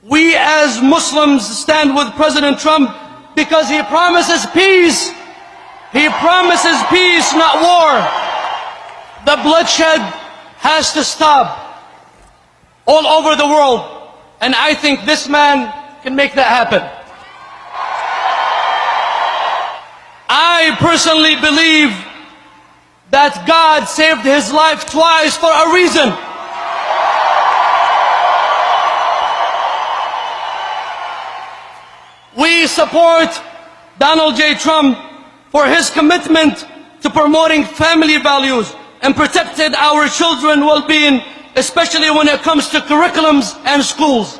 We as Muslims stand with President Trump because he promises peace. He promises peace, not war. The bloodshed has to stop all over the world. And I think this man can make that happen. I personally believe that God saved his life twice for a reason. We support Donald J. Trump for his commitment to promoting family values and protecting our children's well-being, especially when it comes to curriculums and schools.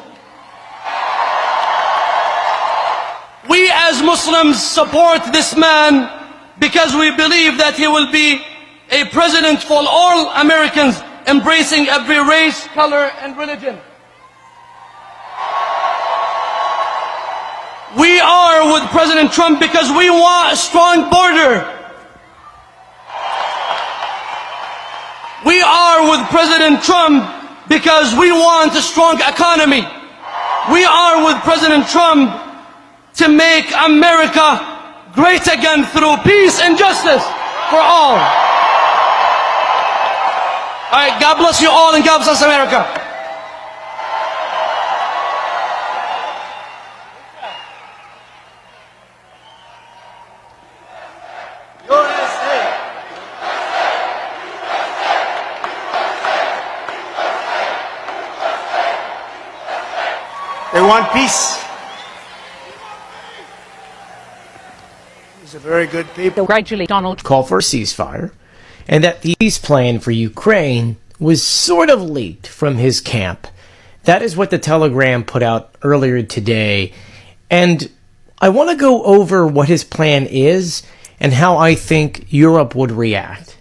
We as Muslims support this man because we believe that he will be a president for all Americans, embracing every race, color, and religion. We are with President Trump because we want a strong border. We are with President Trump because we want a strong economy. We are with President Trump to make America great again through peace and justice for all. All right, God bless you all and God bless America. They want peace. He's a very good people. Gradually, Donald called for a ceasefire, and that the peace plan for Ukraine was sort of leaked from his camp. That is what the Telegram put out earlier today. And I want to go over what his plan is and how I think Europe would react.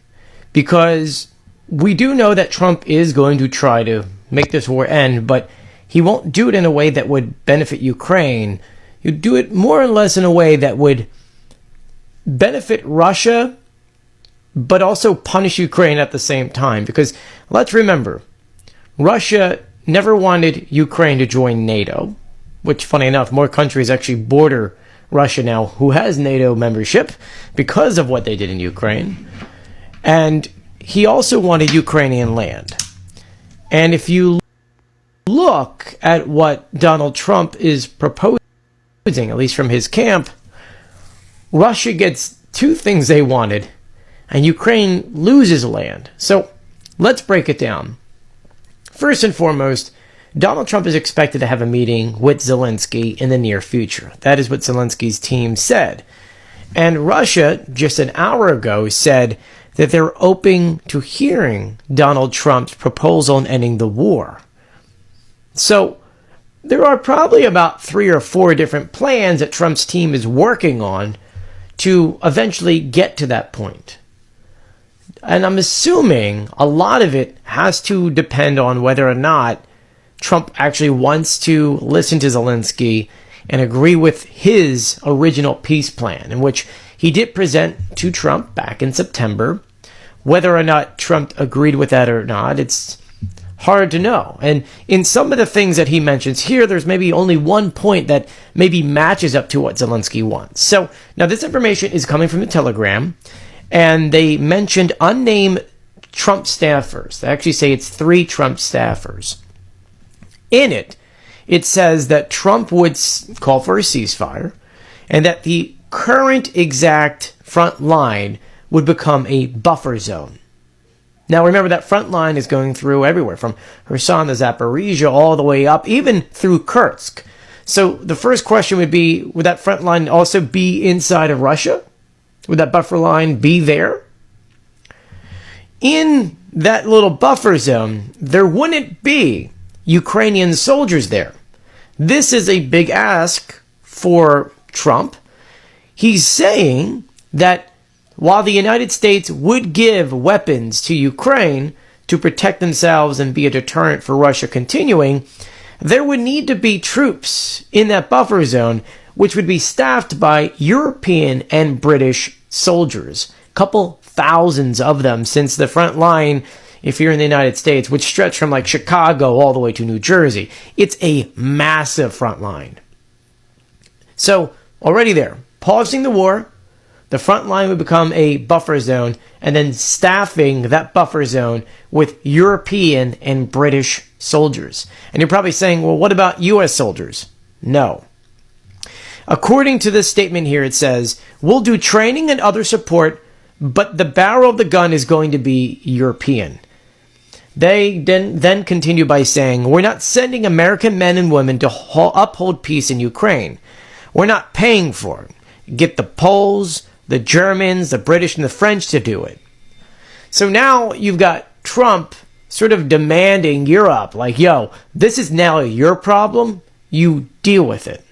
Because we do know that Trump is going to try to make this war end, but he won't do it in a way that would benefit Ukraine. He'd do it more or less in a way that would benefit Russia, but also punish Ukraine at the same time. Because let's remember, Russia never wanted Ukraine to join NATO, which, funny enough, more countries actually border Russia now who has NATO membership because of what they did in Ukraine. And he also wanted Ukrainian land. And if you look at what Donald Trump is proposing, at least from his camp, Russia gets two things they wanted, and Ukraine loses land. So let's break it down. First and foremost, Donald Trump is expected to have a meeting with Zelensky in the near future. That is what Zelensky's team said. And Russia, just an hour ago, said that they're open to hearing Donald Trump's proposal on ending the war. So there are probably about 3 or 4 different plans that Trump's team is working on to eventually get to that point. And I'm assuming a lot of it has to depend on whether or not Trump actually wants to listen to Zelensky and agree with his original peace plan, in which he did present to Trump back in September. Whether or not Trump agreed with that or not, it's hard to know. And in some of the things that he mentions here, there's maybe only one point that maybe matches up to what Zelensky wants. So now this information is coming from the Telegram, and they mentioned unnamed Trump staffers. They actually say it's 3 Trump staffers. In it, it says that Trump would call for a ceasefire and that the current exact front line would become a buffer zone. Now remember, that front line is going through everywhere from Kherson to Zaporizhia all the way up, even through Kursk. So the first question would be, would that front line also be inside of Russia? Would that buffer line be there? In that little buffer zone, there wouldn't be Ukrainian soldiers there. This is a big ask for Trump. He's saying that while the United States would give weapons to Ukraine to protect themselves and be a deterrent for Russia continuing, there would need to be troops in that buffer zone, which would be staffed by European and British soldiers. A couple thousands of them, since the front line if you're in the United States, would stretch from like Chicago all the way to New Jersey. It's a massive front line. So already there, pausing the war, the front line would become a buffer zone, and then staffing that buffer zone with European and British soldiers. And you're probably saying, well, what about U.S. soldiers? No. According to this statement here, it says, we'll do training and other support, but the barrel of the gun is going to be European. They then continue by saying, we're not sending American men and women to uphold peace in Ukraine. We're not paying for it. Get the Poles, the Germans, the British, and the French to do it. So now you've got Trump sort of demanding Europe, like, yo, this is now your problem. You deal with it.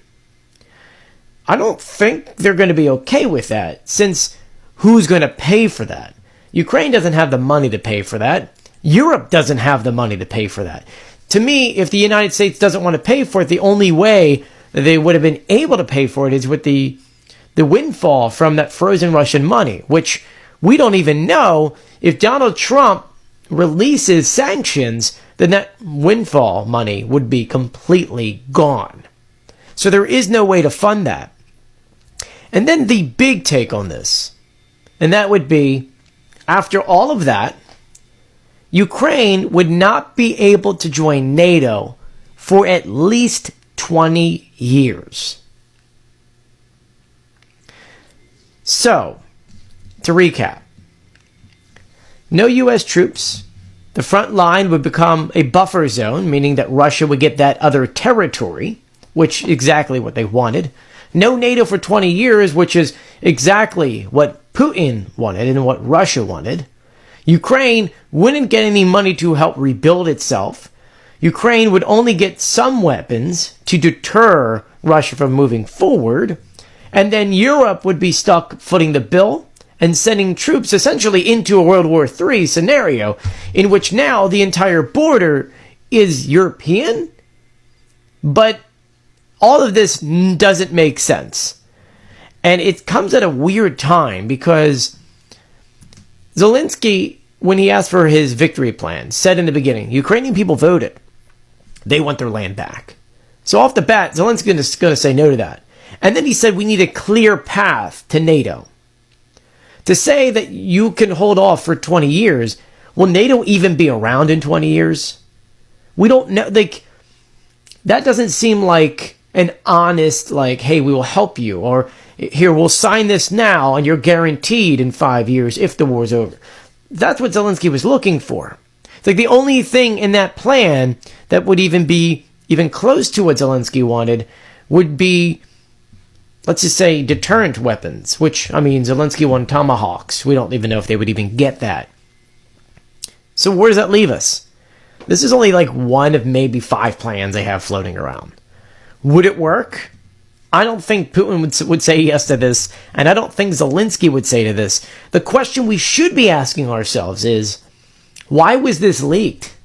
I don't think they're going to be okay with that, since who's going to pay for that? Ukraine doesn't have the money to pay for that. Europe doesn't have the money to pay for that. To me, if the United States doesn't want to pay for it, the only way that they would have been able to pay for it is with the windfall from that frozen Russian money, which we don't even know. If Donald Trump releases sanctions, then that windfall money would be completely gone. So there is no way to fund that. And then the big take on this, and that would be, after all of that, Ukraine would not be able to join NATO for at least 20 years. So, to recap, no U.S. troops. The front line would become a buffer zone, meaning that Russia would get that other territory, which is exactly what they wanted. No NATO for 20 years, which is exactly what Putin wanted and what Russia wanted. Ukraine wouldn't get any money to help rebuild itself. Ukraine would only get some weapons to deter Russia from moving forward. And then Europe would be stuck footing the bill and sending troops essentially into a World War III scenario, in which now the entire border is European. But all of this doesn't make sense. And it comes at a weird time, because Zelensky, when he asked for his victory plan, said in the beginning, Ukrainian people voted. They want their land back. So off the bat, Zelensky is going to say no to that. And then he said we need a clear path to NATO. To say that you can hold off for 20 years, will NATO even be around in 20 years? We don't know. Like, that doesn't seem like an honest, like, hey, we will help you, or here, we'll sign this now and you're guaranteed in 5 years if the war's over. That's what Zelensky was looking for. It's like the only thing in that plan that would even be even close to what Zelensky wanted would be, let's just say, deterrent weapons, which, I mean, Zelensky won Tomahawks. We don't even know if they would even get that. So where does that leave us? This is only like one of maybe 5 plans they have floating around. Would it work? I don't think Putin would say yes to this, and I don't think Zelensky would say to this. The question we should be asking ourselves is, why was this leaked?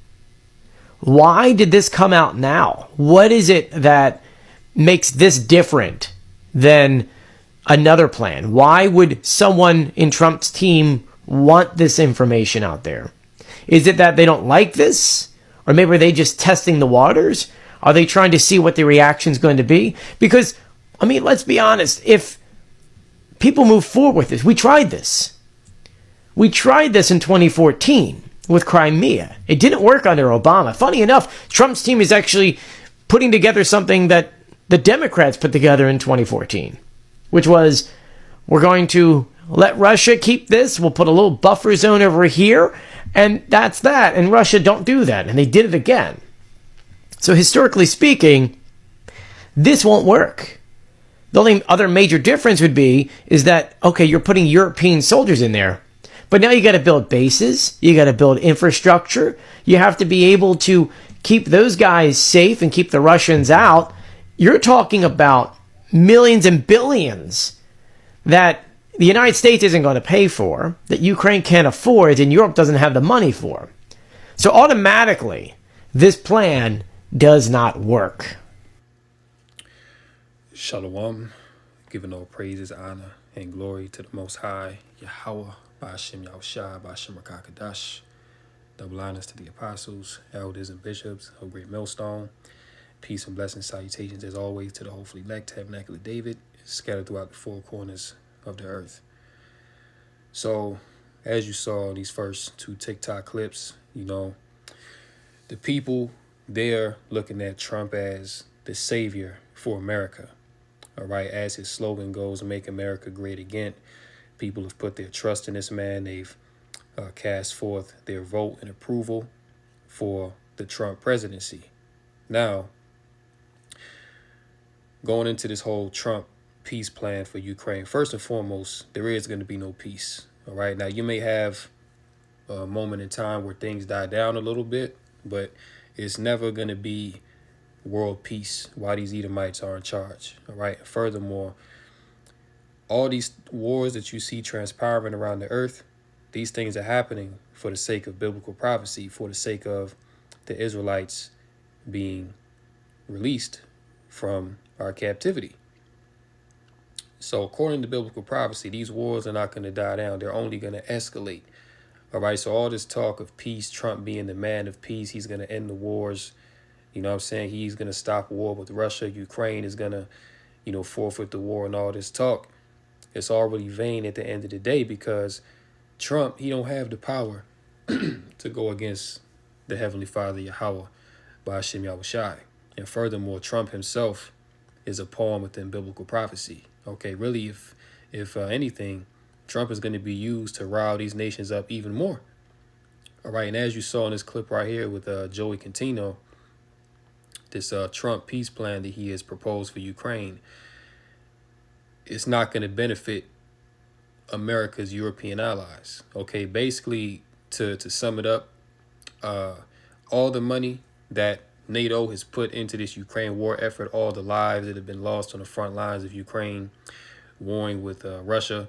Why did this come out now? What is it that makes this different than another plan? Why would someone in Trump's team want this information out there? Is it that they don't like this? Or maybe are they just testing the waters? Are they trying to see what the reaction is going to be? Because, I mean, let's be honest. If people move forward with this, we tried this. We tried this in 2014 with Crimea. It didn't work under Obama. Funny enough, Trump's team is actually putting together something that the Democrats put together in 2014, which was, we're going to let Russia keep this. We'll put a little buffer zone over here, and that's that. And Russia don't do that. And they did it again. So historically speaking, this won't work. The only other major difference would be is that, okay, you're putting European soldiers in there, but now you got to build bases, you got to build infrastructure, you have to be able to keep those guys safe and keep the Russians out. You're talking about millions and billions that the United States isn't going to pay for, that Ukraine can't afford, and Europe doesn't have the money for. So automatically, this plan does not work. Shalom, giving all praises, honor, and glory to the Most High, Yahweh, Ba'ashem Yahushua, Ba'ashem Rakakadash. Double honors to the apostles, elders, and bishops of Great Millstone. Peace and blessings, salutations as always to the hopefully elect Tabernacle of David, scattered throughout the four corners of the earth. So, as you saw in these first two TikTok clips, the people, they're looking at Trump as the savior for America. All right, as his slogan goes, make America great again. People have put their trust in this man. They've cast forth their vote and approval for the Trump presidency. Now, going into this whole Trump peace plan for Ukraine, first and foremost, there is going to be no peace. All right. Now, you may have a moment in time where things die down a little bit, but it's never going to be world peace while these Edomites are in charge. All right. Furthermore, all these wars that you see transpiring around the earth, these things are happening for the sake of biblical prophecy, for the sake of the Israelites being released from our captivity. So according to biblical prophecy, these wars are not going to die down. They're only going to escalate. All right. So all this talk of peace, Trump being the man of peace, he's going to end the wars. You know what I'm saying? He's going to stop war with Russia. Ukraine is going to, forfeit the war and all this talk. It's all really vain at the end of the day because Trump, he don't have the power to go against the Heavenly Father, Yahweh, by Hashem Yahushai. And furthermore, Trump himself is a pawn within biblical prophecy. Okay, really, if anything, Trump is going to be used to rile these nations up even more. All right, and as you saw in this clip right here with Joey Cantino, this Trump peace plan that he has proposed for Ukraine, it's not going to benefit America's European allies. Okay, basically, to sum it up, all the money that NATO has put into this Ukraine war effort, all the lives that have been lost on the front lines of Ukraine, warring with Russia,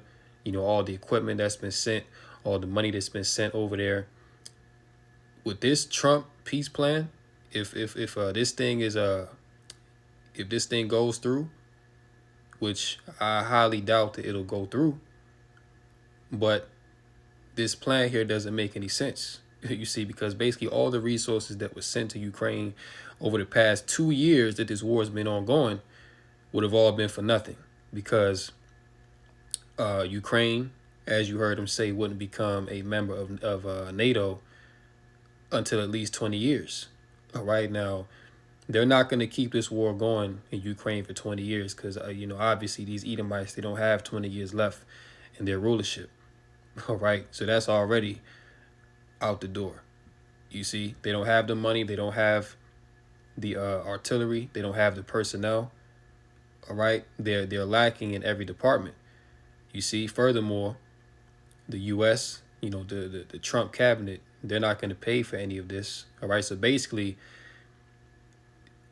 all the equipment that's been sent, all the money that's been sent over there. With this Trump peace plan, if this thing is if this thing goes through, which I highly doubt that it'll go through, but this plan here doesn't make any sense. You see, because basically all the resources that were sent to Ukraine over the past 2 years that this war has been ongoing would have all been for nothing, because Ukraine, as you heard him say, wouldn't become a member of NATO until at least 20 years. All right. Now, they're not going to keep this war going in Ukraine for 20 years because, obviously these Edomites, they don't have 20 years left in their rulership. All right. So that's already out the door. You see, they don't have the money. They don't have the artillery. They don't have the personnel. All right. They're lacking in every department. You see, furthermore, the U.S., the Trump cabinet, they're not going to pay for any of this. All right. So basically,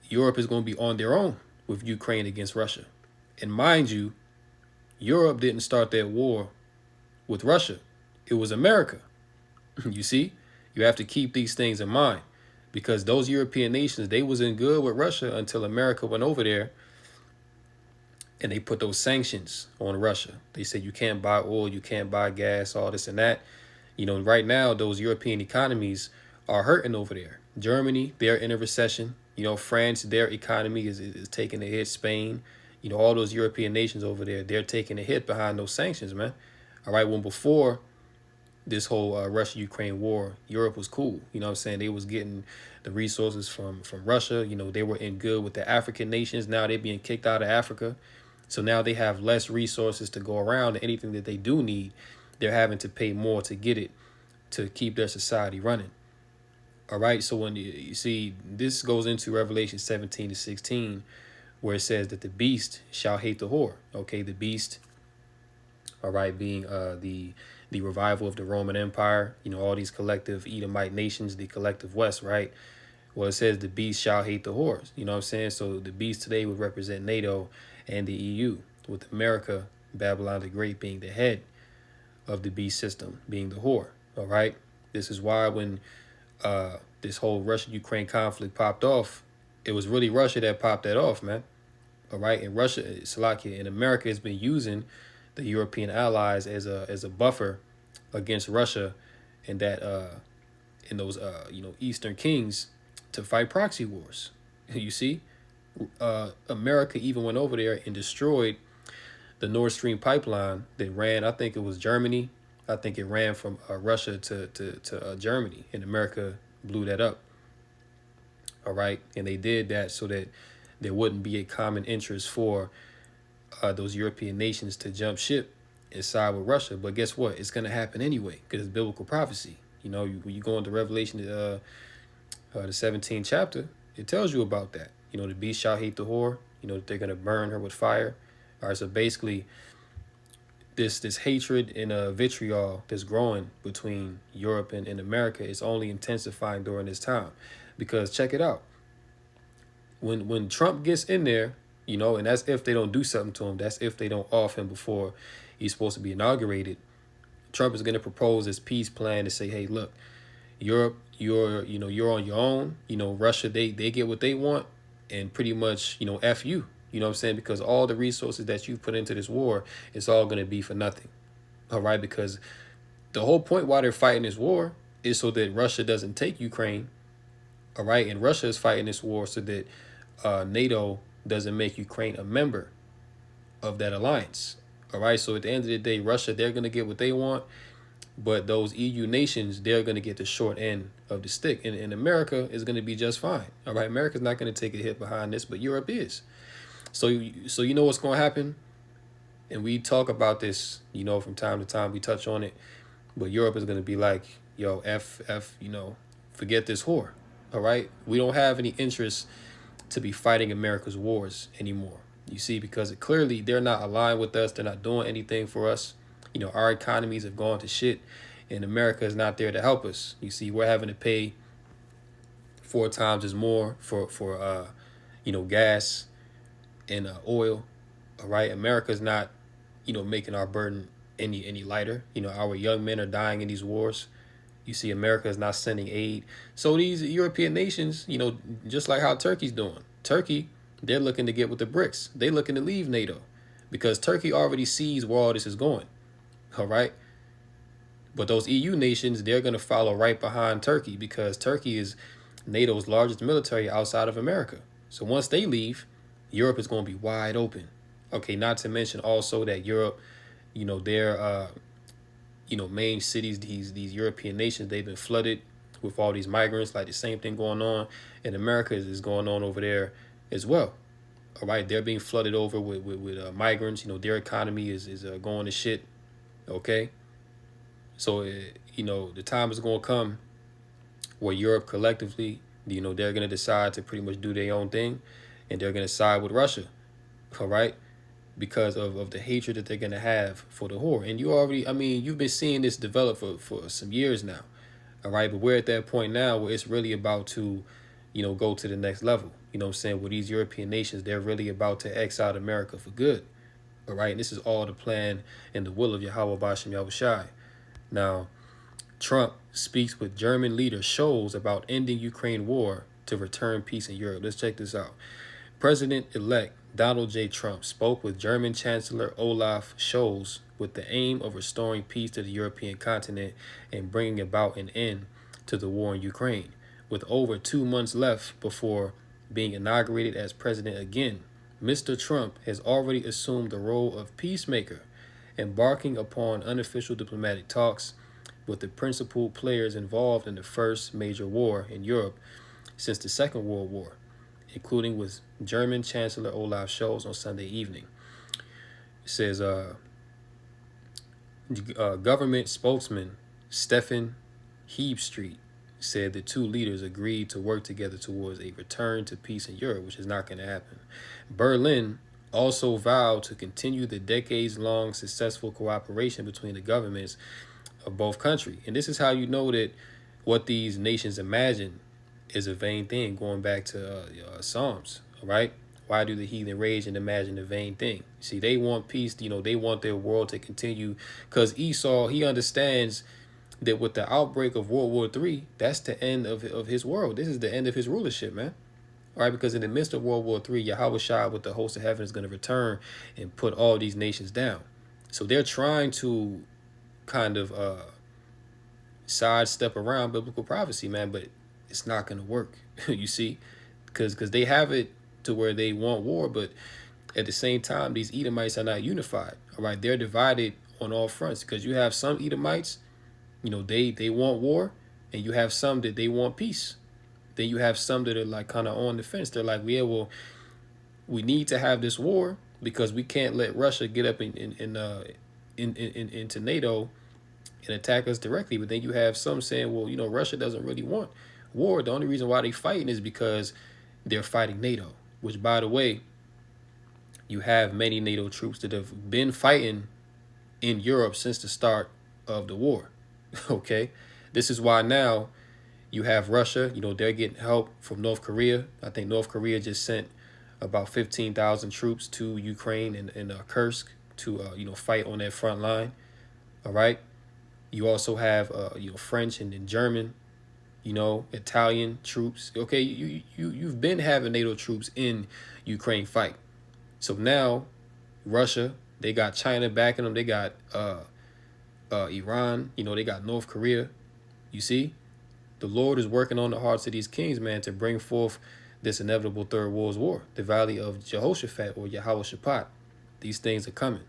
Europe is going to be on their own with Ukraine against Russia. And mind you, Europe didn't start that war with Russia. It was America. You see, you have to keep these things in mind because those European nations, they was in good with Russia until America went over there and they put those sanctions on Russia. They said you can't buy oil, you can't buy gas, all this and that. Right now, those European economies are hurting over there. Germany, they're in a recession. France, their economy is taking a hit. Spain, all those European nations over there, they're taking a hit behind those sanctions, man. All right, when before this whole Russia-Ukraine war, Europe was cool. They was getting the resources from Russia. They were in good with the African nations. Now they're being kicked out of Africa. So now they have less resources to go around. And anything that they do need, they're having to pay more to get it to keep their society running. All right. So when you see, this goes into Revelation 17-16, where it says that the beast shall hate the whore. Okay. The beast, all right, being the revival of the Roman Empire, all these collective Edomite nations, the collective West, right? Well, it says the beast shall hate the whores. You know what I'm saying? So the beast today would represent NATO and the EU, with America, Babylon the Great, being the head of the beast system, being the whore. All right. This is why when this whole Russia-Ukraine conflict popped off, it was really Russia that popped that off, man. All right. And Russia, Slovakia, and America has been using the European allies as a buffer against Russia, and that and those Eastern kings to fight proxy wars. You see, America even went over there and destroyed the Nord Stream pipeline that ran. I think it was Germany. I think it ran from Russia to Germany, and America blew that up. All right, and they did that so that there wouldn't be a common interest for those European nations to jump ship and side with Russia. But guess what? It's going to happen anyway because it's biblical prophecy. You know, when you go into Revelation, the 17th chapter, it tells you about that. You know, the beast shall hate the whore. You know, that they're going to burn her with fire. All right, so basically, this hatred and vitriol that's growing between Europe and America is only intensifying during this time. Because check it out. When Trump gets in there, you know, and that's if they don't do something to him. That's if they don't off him before he's supposed to be inaugurated. Trump is going to propose this peace plan to say, hey, look, Europe, you're on your own. You know, Russia, they get what they want, and pretty much, you know, F you. You know what I'm saying? Because all the resources that you've put into this war, it's all going to be for nothing. All right? Because the whole point why they're fighting this war is so that Russia doesn't take Ukraine. All right? And Russia is fighting this war so that NATO doesn't make Ukraine a member of that alliance. All right? So at the end of the day, Russia, they're going to get what they want. But those EU nations, they're going to get the short end of the stick. And America is going to be just fine. All right? America's not going to take a hit behind this, but Europe is. So you know what's going to happen? And we talk about this, you know, from time to time. We touch on it. But Europe is going to be like, yo, you know, forget this whore. All right? We don't have any interest to be fighting America's wars anymore. You see, because clearly they're not aligned with us. They're not doing anything for us. You know, our economies have gone to shit, and America is not there to help us. You see, we're having to pay 4 times as more for gas and oil. All right, America's not, you know, making our burden any lighter. You know, our young men are dying in these wars. You see, America is not sending aid. So these European nations, you know, just like how Turkey's doing. Turkey, they're looking to get with the BRICS. They're looking to leave NATO because Turkey already sees where all this is going. All right. But those EU nations, they're going to follow right behind Turkey because Turkey is NATO's largest military outside of America. So once they leave, Europe is going to be wide open. Okay, not to mention also that Europe, you know, their main cities, these European nations, they've been flooded with all these migrants, like the same thing going on in America is going on over there as well. All right, they're being flooded over with migrants. You know, their economy is going to shit. Okay, so you know, the time is going to come where Europe collectively, you know, they're going to decide to pretty much do their own thing, and they're going to side with Russia. All right, because of the hatred that they're going to have for the whore. And you've been seeing this develop for some years now. All right, but we're at that point now where it's really about to, you know, go to the next level. You know what I'm saying? With these European nations, they're really about to exile America for good. All right, and this is all the plan and the will of Yahweh Bashem Yahushai. Now, Trump speaks with German leader Scholz about ending Ukraine war to return peace in Europe. Let's check this out. President-elect Donald J. Trump spoke with German Chancellor Olaf Scholz with the aim of restoring peace to the European continent and bringing about an end to the war in Ukraine. With over 2 months left before being inaugurated as president again, Mr. Trump has already assumed the role of peacemaker, embarking upon unofficial diplomatic talks with the principal players involved in the first major war in Europe since the Second World War, including with German Chancellor Olaf Scholz on Sunday evening. It says, government spokesman Stefan Heebstreet said the two leaders agreed to work together towards a return to peace in Europe, which is not going to happen. Berlin also vowed to continue the decades-long successful cooperation between the governments of both countries. And this is how you know that what these nations imagine is a vain thing, going back to Psalms, all right? Why do the heathen rage and imagine a vain thing? See, they want peace, you know, they want their world to continue, because Esau, he understands that with the outbreak of World War III, that's the end of his world. This is the end of his rulership, man. All right, because in the midst of World War III, Yahweh Shai with the host of heaven is going to return and put all these nations down. So they're trying to kind of sidestep around biblical prophecy, man, but it's not going to work. You see, because they have it to where they want war, but at the same time, these Edomites are not unified. All right, they're divided on all fronts, because you have some Edomites, you know, they want war, and you have some that they want peace. Then you have some that are like kind of on the fence. They're like, yeah, well, we need to have this war because we can't let Russia get up into NATO and attack us directly. But then you have some saying, well, you know, Russia doesn't really want war. The only reason why they fighting is because they're fighting NATO, which, by the way, you have many NATO troops that have been fighting in Europe since the start of the war. Okay, this is why now you have Russia, you know, they're getting help from North Korea. I think North Korea just sent about 15,000 troops to Ukraine and Kursk to, you know, fight on that front line. All right. You also have, you know, French and German, you know, Italian troops. Okay. You've been having NATO troops in Ukraine fight. So now Russia, they got China backing them. They got Iran, you know, they got North Korea. You see, the Lord is working on the hearts of these kings, man, to bring forth this inevitable third world war, the valley of Jehoshaphat or Yahweh. These things are coming.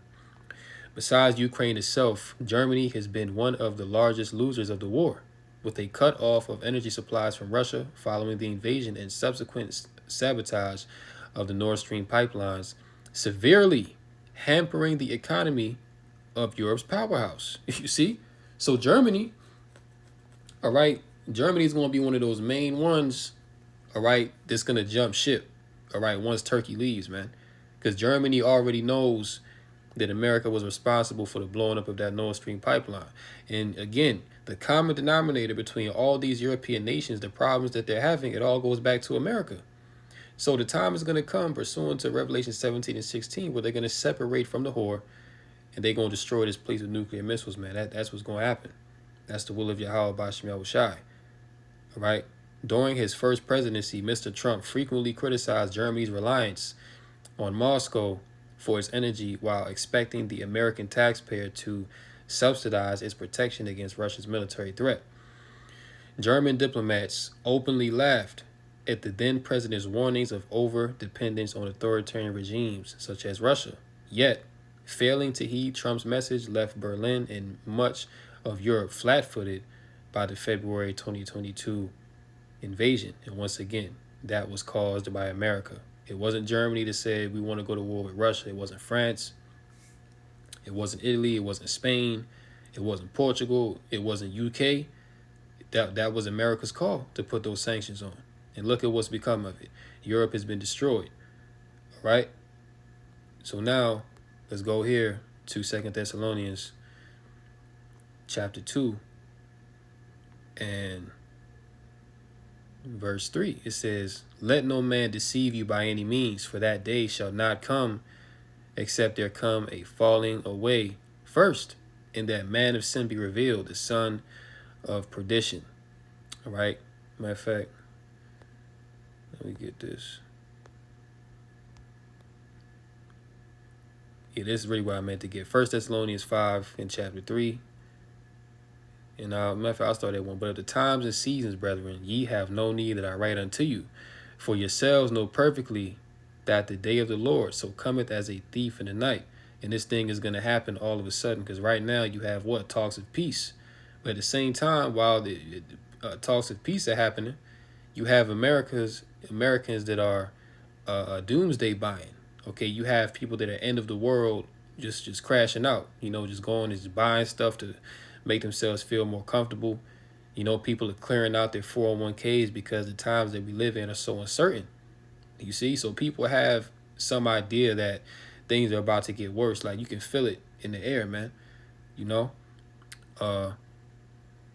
Besides Ukraine itself, Germany has been one of the largest losers of the war, with a cut off of energy supplies from Russia following the invasion and subsequent sabotage of the Nord Stream pipelines, severely hampering the economy of Europe's powerhouse. You see? So Germany, all right, Germany is going to be one of those main ones, all right, that's going to jump ship, all right, once Turkey leaves, man. Because Germany already knows that America was responsible for the blowing up of that Nord Stream pipeline. And again, the common denominator between all these European nations, the problems that they're having, it all goes back to America. So the time is going to come, pursuant to Revelation 17 and 16, where they're going to separate from the whore, and they're going to destroy this place with nuclear missiles, man. That's what's going to happen. That's the will of Yahweh Ba'ashem Yahushai. All right. During his first presidency, Mr. Trump frequently criticized Germany's reliance on Moscow for its energy while expecting the American taxpayer to subsidize its protection against Russia's military threat. German diplomats openly laughed at the then president's warnings of over-dependence on authoritarian regimes such as Russia. Yet, failing to heed Trump's message left Berlin and much of Europe flat-footed by the February 2022 invasion. And once again, that was caused by America. It wasn't Germany that said we want to go to war with Russia. It wasn't France. It wasn't Italy. It wasn't Spain. It wasn't Portugal. It wasn't UK. That was America's call to put those sanctions on. And look at what's become of it. Europe has been destroyed. All right? So now, let's go here to 2 Thessalonians chapter 2 and verse 3. It says, "Let no man deceive you by any means, for that day shall not come, except there come a falling away first, and that man of sin be revealed, the son of perdition." All right? Matter of fact, let me get this. Yeah, this is really what I meant to get. 1 Thessalonians 5 in chapter 3. And matter of fact, I'll start at 1. "But of the times and seasons, brethren, ye have no need that I write unto you. For yourselves know perfectly that the day of the Lord so cometh as a thief in the night." And this thing is going to happen all of a sudden, because right now you have what? Talks of peace. But at the same time, while the talks of peace are happening, you have Americans that are doomsday buying. Okay, you have people that are end of the world just crashing out, you know, just going and just buying stuff to make themselves feel more comfortable. You know, people are clearing out their 401ks because the times that we live in are so uncertain. You see, so people have some idea that things are about to get worse. Like, you can feel it in the air, man. You know,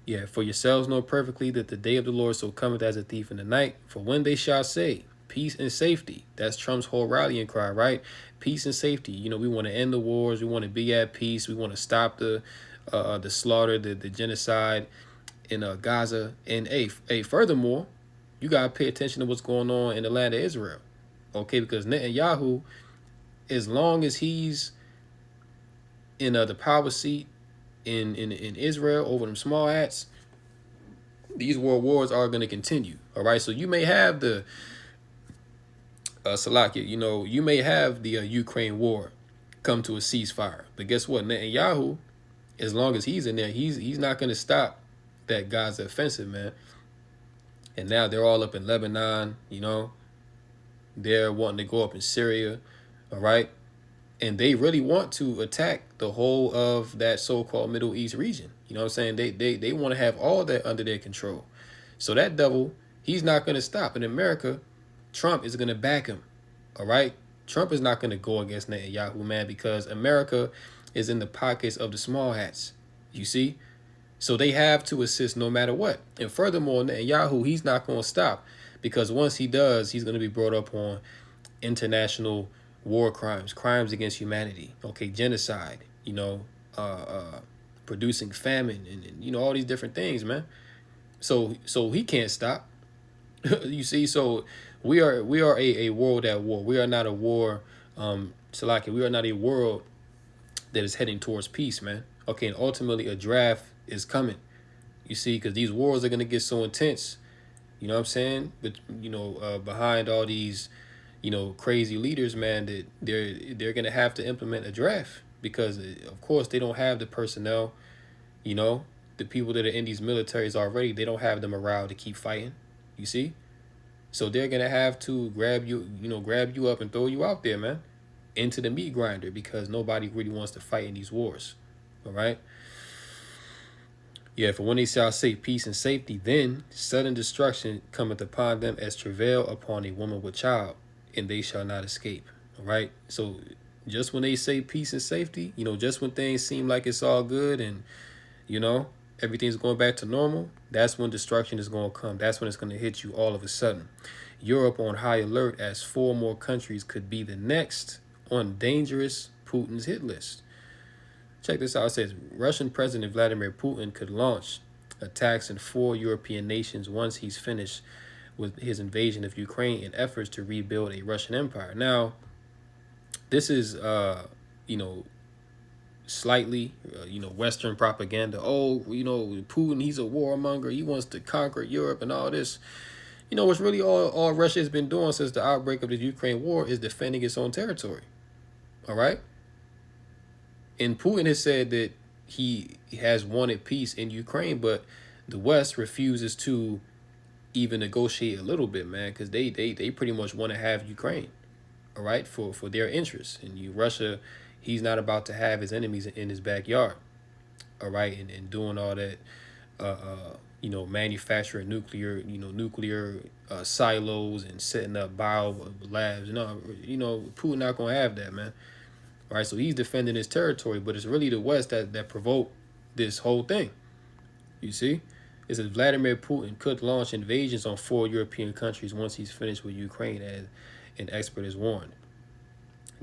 yeah, "For yourselves know perfectly that the day of the Lord so cometh as a thief in the night. For when they shall say, peace and safety," that's Trump's whole rallying cry, right? Peace and safety. You know, we want to end the wars. We want to be at peace. We want to stop the slaughter, the genocide in Gaza. And furthermore, you got to pay attention to what's going on in the land of Israel. Okay, because Netanyahu, as long as he's in the power seat in Israel over them small hats, these world wars are going to continue. All right. So you may have the Salakia, you may have the Ukraine war come to a ceasefire. But guess what? Netanyahu, as long as he's in there, he's not going to stop that Gaza offensive, man. And now they're all up in Lebanon, They're wanting to go up in Syria, all right? And they really want to attack the whole of that so-called Middle East region. You know what I'm saying? They want to have all that under their control. So that devil, he's not going to stop. In America, Trump is going to back him, all right? Trump is not going to go against Netanyahu, man, because America is in the pockets of the small hats, you see? So they have to assist no matter what. And furthermore, Netanyahu, he's not going to stop, because once he does, he's going to be brought up on international war crimes, crimes against humanity, okay, genocide, producing famine and all these different things, man. So he can't stop. You see, so we are a world at war. We are not a war, Salaki, we are not a world that is heading towards peace, man. Okay, and ultimately a draft is coming. You see, because these wars are going to get so intense, you know what I'm saying? But, behind all these, crazy leaders, man, that they're going to have to implement a draft because, of course, they don't have the personnel, the people that are in these militaries already, they don't have the morale to keep fighting, you see? So they're going to have to grab you up and throw you out there, man, into the meat grinder because nobody really wants to fight in these wars, all right? Yeah, for when they shall say peace and safety, then sudden destruction cometh upon them as travail upon a woman with child, and they shall not escape. All right. So just when they say peace and safety, just when things seem like it's all good and, everything's going back to normal, that's when destruction is going to come. That's when it's going to hit you all of a sudden. Europe on high alert as 4 more countries could be the next on dangerous Putin's hit list. Check this out. It says Russian President Vladimir Putin could launch attacks in 4 European nations once he's finished with his invasion of Ukraine in efforts to rebuild a Russian empire. Now, this is, slightly, Western propaganda. Oh, Putin, he's a warmonger. He wants to conquer Europe and all this. What's really all Russia has been doing since the outbreak of the Ukraine war is defending its own territory. All right. And Putin has said that he has wanted peace in Ukraine, but the West refuses to even negotiate a little bit, man, because they pretty much want to have Ukraine, all right, for their interests. And Russia, he's not about to have his enemies in his backyard, all right, and doing all that, manufacturing nuclear silos and setting up bio labs. Putin not gonna have that, man. All right, so he's defending his territory, but it's really the West that provoked this whole thing. You see? It says Vladimir Putin could launch invasions on 4 European countries once he's finished with Ukraine, as an expert has warned.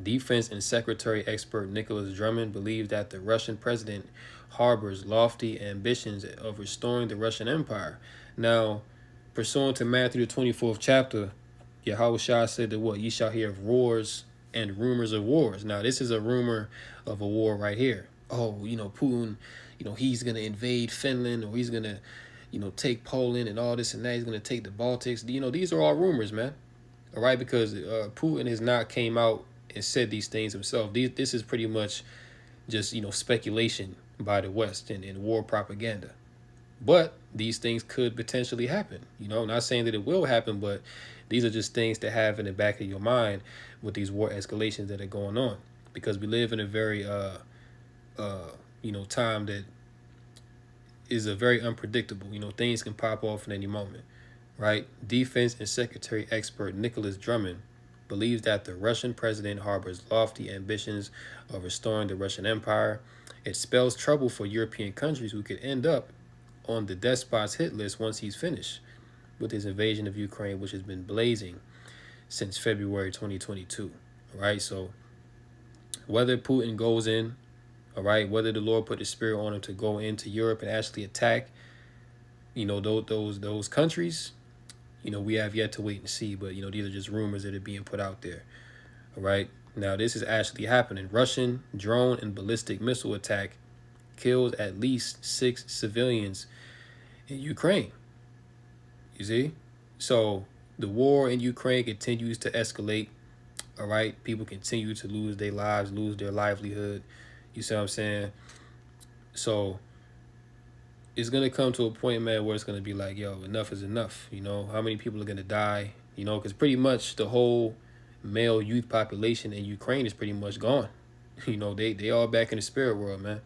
Defense and Secretary expert Nicholas Drummond believes that the Russian president harbors lofty ambitions of restoring the Russian Empire. Now, pursuant to Matthew the 24th chapter, Yahushua said that what? Ye shall hear of wars and rumors of wars. Now, this is a rumor of a war right here. Oh, Putin, he's going to invade Finland, or he's going to, take Poland and all this and that. He's going to take the Baltics. These are all rumors, man. All right, because Putin has not came out and said these things himself. This is pretty much just, speculation by the West and war propaganda. But these things could potentially happen. I'm not saying that it will happen, but these are just things to have in the back of your mind with these war escalations that are going on, because we live in a very, time that is a very unpredictable. Things can pop off at any moment, right? Defense and Secretary expert Nicholas Drummond believes that the Russian president harbors lofty ambitions of restoring the Russian Empire. It spells trouble for European countries who could end up on the despot's hit list once he's finished with his invasion of Ukraine, which has been blazing since February 2022. All right, so whether Putin goes in, all right, whether the Lord put the spirit on him to go into Europe and actually attack, those countries, we have yet to wait and see. But, these are just rumors that are being put out there. All right, now this is actually happening. Russian drone and ballistic missile attack kills at least 6 civilians in Ukraine. You see? So the war in Ukraine continues to escalate. All right. People continue to lose their lives, lose their livelihood. You see what I'm saying? So it's going to come to a point, man, where it's going to be like, yo, enough is enough. You know, how many people are going to die? You know, because pretty much the whole male youth population in Ukraine is pretty much gone. You know, they all back in the spirit world, man.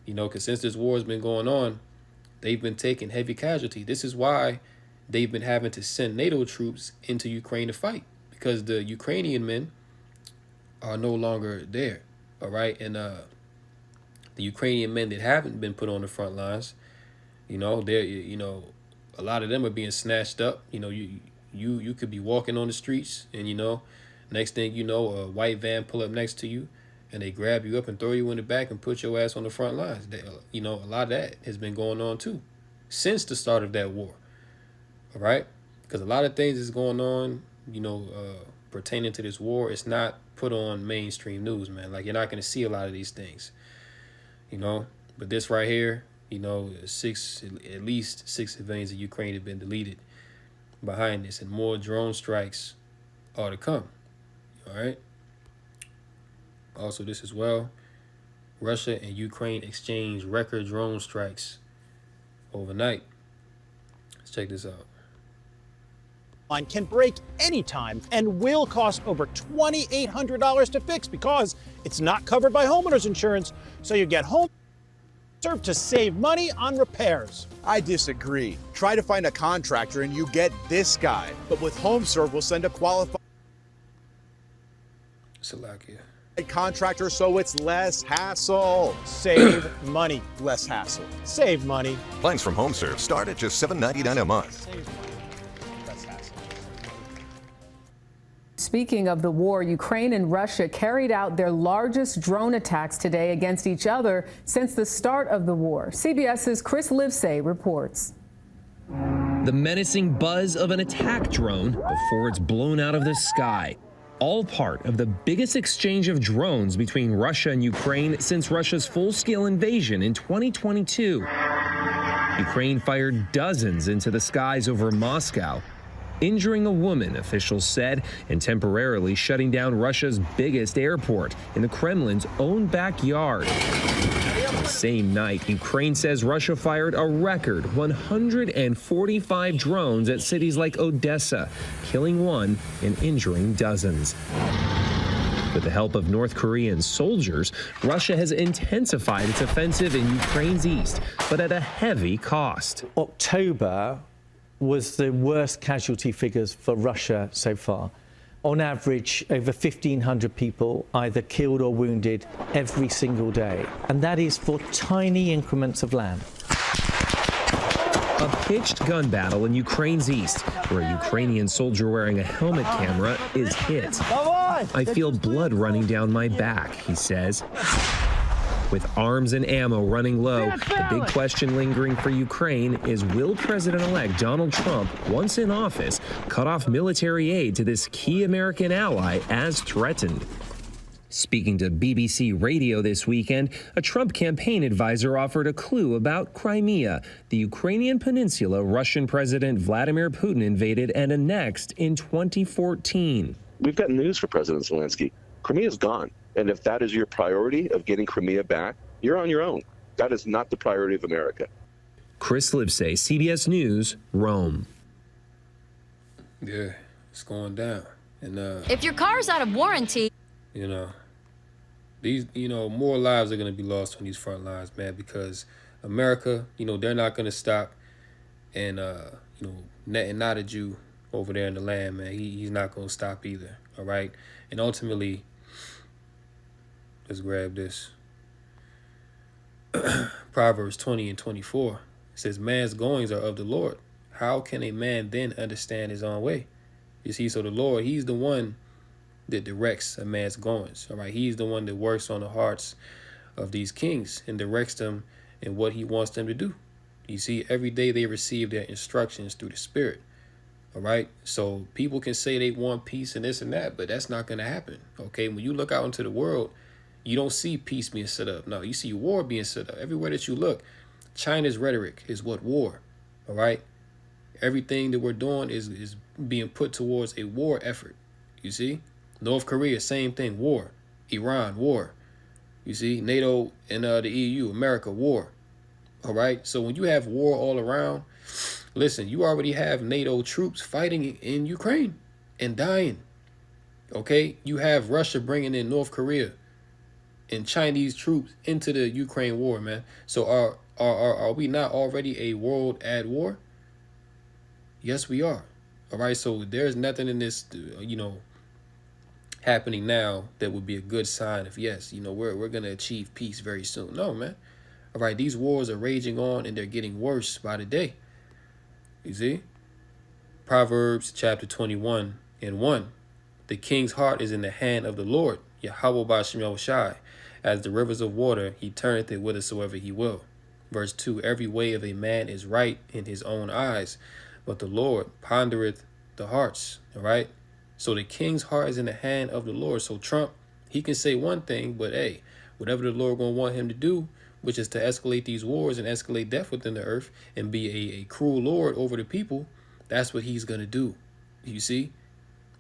You know, because since this war has been going on, they've been taking heavy casualty. This is why they've been having to send NATO troops into Ukraine to fight, because the Ukrainian men are no longer there. All right. And the Ukrainian men that haven't been put on the front lines, you know, they're, you know, a lot of them are being snatched up. You know, you could be walking on the streets and, you know, next thing you know, a white van pull up next to you and they grab you up and throw you in the back and put your ass on the front lines. They, you know, a lot of that has been going on too since the start of that war. All right. Because a lot of things is going on, you know, pertaining to this war. It's not put on mainstream news, man. Like, you're not going to see a lot of these things, you know. But this right here, you know, at least six civilians in Ukraine have been deleted behind this, and more drone strikes are to come. All right. Also, this as well. Russia and Ukraine exchange record drone strikes overnight. Let's check this out. Can break anytime and will cost over $2,800 to fix because it's not covered by homeowners insurance. So you get home serve to save money on repairs. I disagree. Try to find a contractor and you get this guy. But with HomeServe, we'll send a qualified Slovakia. contractor so it's less hassle. Save money. Less hassle. Save money. Plans from HomeServe start at just $7.99 a month. Save money. Less hassle. Speaking of the war, Ukraine and Russia carried out their largest drone attacks today against each other since the start of the war. CBS's Chris Livesay reports. The menacing buzz of an attack drone before it's blown out of the sky. All part of the biggest exchange of drones between Russia and Ukraine since Russia's full-scale invasion in 2022. Ukraine fired dozens into the skies over Moscow, injuring a woman, officials said, and temporarily shutting down Russia's biggest airport in the Kremlin's own backyard. The same night, Ukraine says Russia fired a record 145 drones at cities like Odessa, killing one and injuring dozens. With the help of North Korean soldiers, Russia has intensified its offensive in Ukraine's east, but at a heavy cost. October was the worst casualty figures for Russia so far. On average, over 1,500 people either killed or wounded every single day. And that is for tiny increments of land. A pitched gun battle in Ukraine's east, where a Ukrainian soldier wearing a helmet camera is hit. I feel blood running down my back, he says. With arms and ammo running low, the big question lingering for Ukraine is, will President-elect Donald Trump, once in office, cut off military aid to this key American ally as threatened? Speaking to BBC Radio this weekend, a Trump campaign advisor offered a clue about Crimea, the Ukrainian peninsula Russian President Vladimir Putin invaded and annexed in 2014. We've got news for President Zelensky. Crimea's gone. And if that is your priority of getting Crimea back, you're on your own. That is not the priority of America. Chris Livesay, CBS News, Rome. Yeah, it's going down. And if your car's out of warranty, you know, these, you know, more lives are going to be lost on these front lines, man, because America, you know, they're not going to stop. And, you know, not a Jew over there in the land, man, he's not going to stop either. All right. And ultimately, let's grab this. Proverbs 20 and 24 says, man's goings are of the Lord. How can a man then understand his own way? You see, so the Lord, he's the one that directs a man's goings. All right. He's the one that works on the hearts of these kings and directs them in what he wants them to do. You see, every day they receive their instructions through the Spirit. All right. So people can say they want peace and this and that, but that's not going to happen. OK, when you look out into the world, you don't see peace being set up. No, you see war being set up everywhere that you look. China's rhetoric is what? War. All right. Everything that we're doing is being put towards a war effort. You see? North Korea, same thing, war. Iran, war. You see? NATO and the EU, America, war. All right? So when you have war all around, listen, you already have NATO troops fighting in Ukraine and dying. Okay? You have Russia bringing in North Korea and Chinese troops into the Ukraine war, man. So are we not already a world at war? Yes, we are. All right? So there's nothing in this, happening now that would be a good sign if, yes, we're going to achieve peace very soon. No, man. All right, these wars are raging on and they're getting worse by the day. You see? Proverbs chapter 21:1. The king's heart is in the hand of the Lord, Yahweh Ba'ashem Yahushai. As the rivers of water, he turneth it whithersoever he will. Verse 2, every way of a man is right in his own eyes, but the Lord pondereth the hearts. All right? So the king's heart is in the hand of the Lord. So Trump, he can say one thing, but hey, whatever the Lord gonna want him to do, which is to escalate these wars and escalate death within the earth and be a cruel Lord over the people, that's what he's gonna do. You see?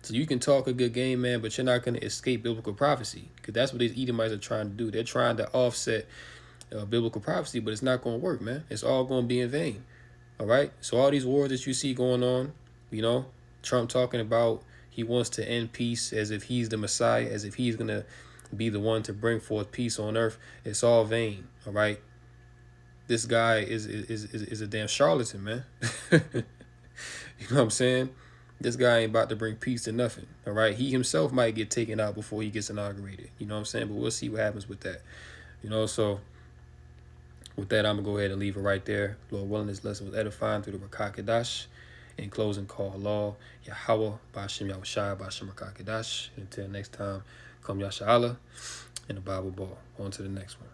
So you can talk a good game, man, but you're not gonna escape biblical prophecy, because that's what these Edomites are trying to do. They're trying to offset biblical prophecy, but it's not gonna work, man. It's all gonna be in vain. All right? So all these wars that you see going on, Trump talking about he wants to end peace as if he's the Messiah, as if he's going to be the one to bring forth peace on earth. It's all vain, all right? This guy is a damn charlatan, man. You know what I'm saying? This guy ain't about to bring peace to nothing, all right? He himself might get taken out before he gets inaugurated. You know what I'm saying? But we'll see what happens with that. So with that, I'm going to go ahead and leave it right there. Lord willing, this lesson was edifying through the Rakah Kadash. In closing, call Allah, Yahweh, Ba'ashem Yahushai, Ba'ashem Rakah Kadash. Until next time, come Yasha Allah and the Bible Ball. On to the next one.